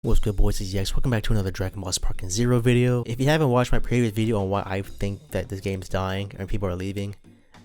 What's good, boys? It's JustYex. Welcome back to another Dragon Ball Sparking Zero video. If you haven't watched my previous video on why I think that this game's dying and people are leaving,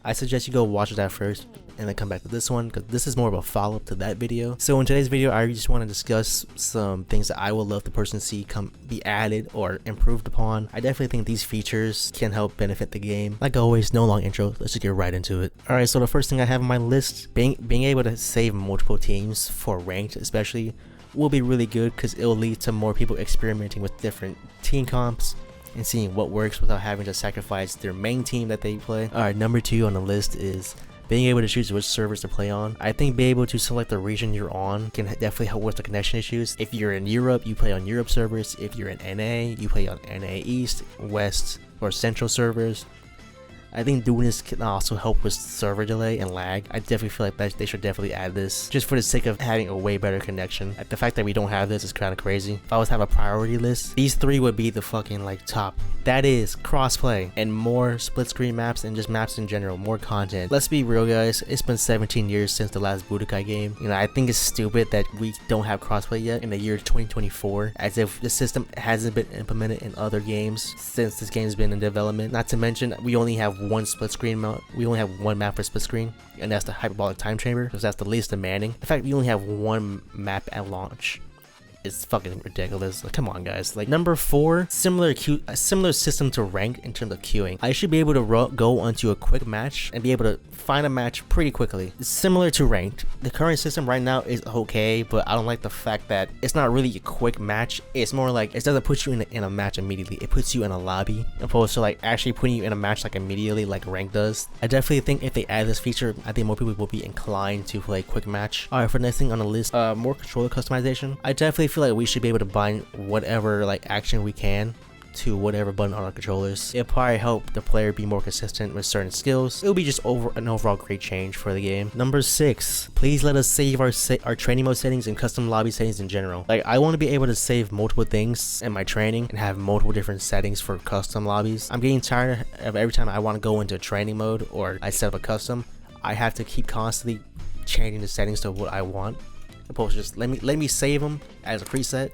I suggest you go watch that first and then come back to this one, because this is more of a follow-up to that video. So in today's video, I just want to discuss some things that I would love to personally see be added or improved upon. I definitely think these features can help benefit the game. Like always, no long intro, let's just get right into it. Alright, so the first thing I have on my list, being able to save multiple teams for ranked especially, will be really good, because it will lead to more people experimenting with different team comps and seeing what works without having to sacrifice their main team that they play. Alright, number 2 on the list is being able to choose which servers to play on. I think being able to select the region you're on can definitely help with the connection issues. If you're in Europe, you play on Europe servers. If you're in NA, you play on NA East, West, or Central servers. I think doing this can also help with server delay and lag. I definitely feel like they should definitely add this, just for the sake of having a way better connection. Like, the fact that we don't have this is kind of crazy. If I was to have a priority list, these 3 would be the fucking like top. That is crossplay and more split screen maps and just maps in general, more content. Let's be real, guys. It's been 17 years since the last Budokai game. You know, I think it's stupid that we don't have crossplay yet in the year 2024, as if the system hasn't been implemented in other games since this game's been in development. Not to mention, we only have one split screen map. We only have one map for split screen, and that's the hyperbolic time chamber, because that's the least demanding. In fact, we only have one map at launch. It's fucking ridiculous. Like, come on, guys. Like, number 4, similar system to ranked in terms of queuing. I should be able to go onto a quick match and be able to find a match pretty quickly. It's similar to ranked. The current system right now is okay, but I don't like the fact that it's not really a quick match. It's more like it doesn't put you in a match immediately. It puts you in a lobby, opposed to like actually putting you in a match like immediately like ranked does. I definitely think if they add this feature, I think more people will be inclined to play quick match. Alright, for the next thing on the list, more controller customization. I definitely feel like we should be able to bind whatever like action we can to whatever button on our controllers. It'll probably help the player be more consistent with certain skills. It'll be just an overall great change for the game. Number 6, please let us save our training mode settings and custom lobby settings in general. Like, I want to be able to save multiple things in my training and have multiple different settings for custom lobbies. I'm getting tired of every time I want to go into training mode or I set up a custom, I have to keep constantly changing the settings to what I want. Opposed to just let me save them as a preset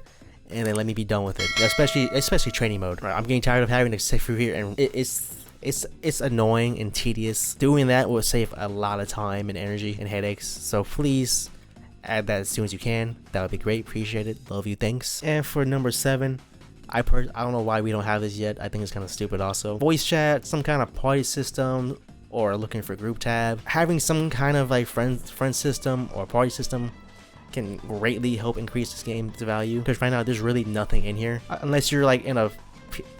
and then let me be done with it. Especially training mode. Right, I'm getting tired of having to sit through here, and it's annoying and tedious. Doing that will save a lot of time and energy and headaches. So please add that as soon as you can. That would be great. Appreciate it. Love you. Thanks. And for number 7, I don't know why we don't have this yet. I think it's kind of stupid also. Voice chat, some kind of party system, or looking for group tab. Having some kind of like friend system or party system can greatly help increase this game's value, because right now there's really nothing in here unless you're like in a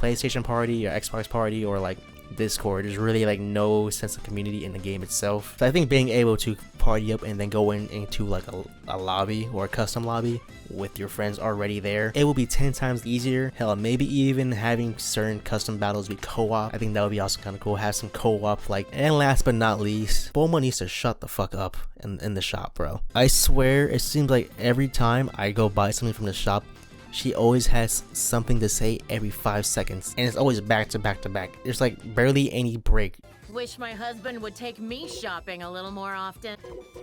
PlayStation party or Xbox party or like Discord. There's really like no sense of community in the game itself. So I think being able to party up and then go into like a lobby or a custom lobby with your friends already there, it will be 10 times easier. Hell, maybe even having certain custom battles be co-op. I think that would be also kind of cool. Have some co-op like. And last but not least, Bulma needs to shut the fuck up in the shop, bro. I swear it seems like every time I go buy something from the shop, she always has something to say every 5 seconds, and it's always back to back to back. There's like barely any break. Wish my husband would take me shopping a little more often.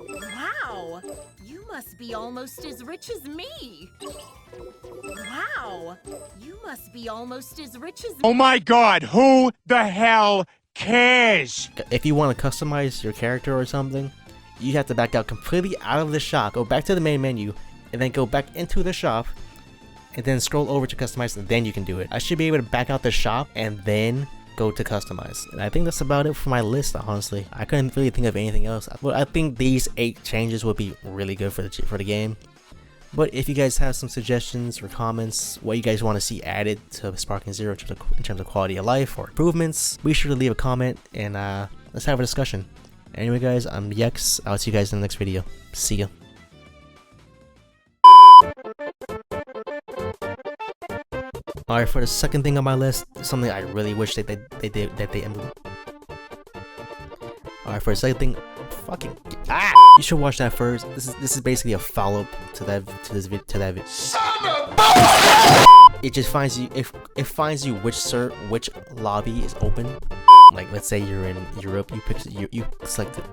Wow, you must be almost as rich as me. Wow, you must be almost as rich as me. Oh my god, who the hell cares? If you want to customize your character or something, you have to back out completely out of the shop, go back to the main menu, and then go back into the shop, and then scroll over to customize, and then you can do it. I should be able to back out the shop and then go to customize. And I think that's about it for my list, honestly. I couldn't really think of anything else. But I think these 8 changes would be really good for the game. But if you guys have some suggestions or comments, what you guys want to see added to Sparking Zero in terms of quality of life or improvements, be sure to leave a comment and let's have a discussion. Anyway, guys, I'm Yex. I'll see you guys in the next video. See ya. Alright, for the second thing on my list, something I really wish they implement. Alright, for the second thing, you should watch that first. This is basically a follow-up to that video. It just finds you which lobby is open. Like, let's say you're in Europe, you select it.